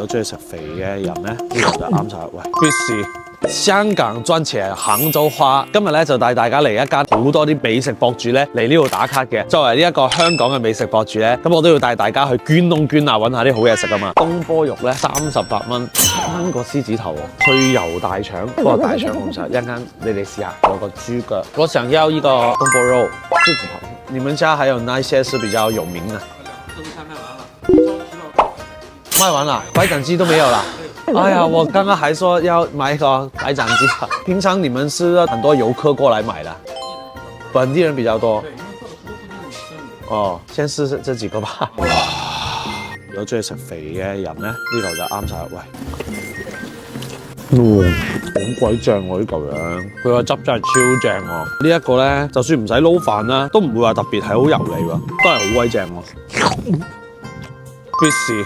果中意食肥嘅人咧，呢個就啱晒。喂，必試香港賺錢，杭州花。今日咧就帶大家嚟一間好多啲美食博主咧嚟呢度打卡嘅。作為呢一個香港嘅美食博主咧，咁我都要帶大家去捐窿捐罅揾下啲好嘢食啊嘛。東坡肉咧38蚊，1蚊個獅子頭喎，脆油大腸。不過大腸唔食，一陣間你哋試下。有個豬腳，我想要一個東坡肉獅子頭。你們家還有哪些是比較有名的？賣完了，白斬雞都沒有了。哎呀，我剛剛還說要買一個白斬雞。平常你們是很多遊客過來買的，本地人比較多。哦，先試試這幾個吧。哇！如果中意食肥嘅人咧，呢嚿就啱晒。喂，好鬼正喎呢嚿樣，佢個汁真係超正喎。呢一個咧，就算唔使撈飯啦，都唔會話特別係好油膩喎，都係好鬼正喎。必試。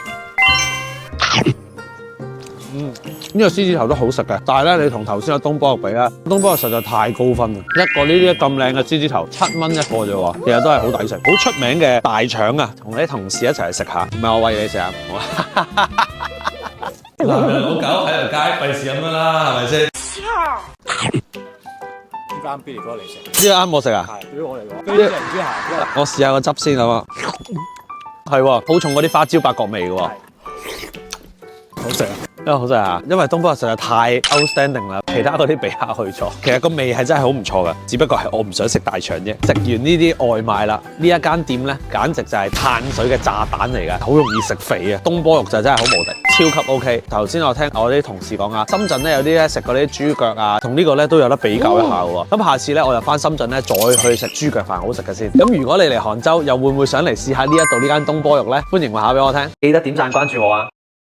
呢個獅子頭都好食嘅，但係咧你同頭先嘅東坡肉比咧，東坡肉實在太高分啦！一個呢啲咁靚嘅獅子頭7蚊一個啫喎，其實都係好抵食。好出名嘅大腸啊，同啲同事一齊去食下，唔係我餵你食啊！男人老狗喺條街費事咁樣啦，係咪先？呢間必嚟哥嚟食，呢個啱我食啊！係對於我嚟講，非常之鹹。我試下個汁先好啊！係喎，好重嗰啲花椒八角味嘅喎，好食啊！因為好食啊，因為東坡肉實在太 outstanding 啦，其他嗰啲比下去咗。其實個味係真係好唔錯嘅，只不過係我唔想食大腸啫。食完呢啲外賣啦，呢一間店咧，簡直就係碳水嘅炸彈嚟嘅，好容易食肥啊！東坡肉就真係好無敵，超級 OK。頭先我聽我啲同事講啊，深圳咧有啲咧食嗰啲豬腳啊，同呢個咧都有得比較一下喎。咁下次咧我就翻深圳咧再去食豬腳飯好食嘅先。咁如果你嚟杭州，又會唔會想嚟試下呢一度呢間東坡肉咧？歡迎話下俾我聽，記得點讚關注我啊！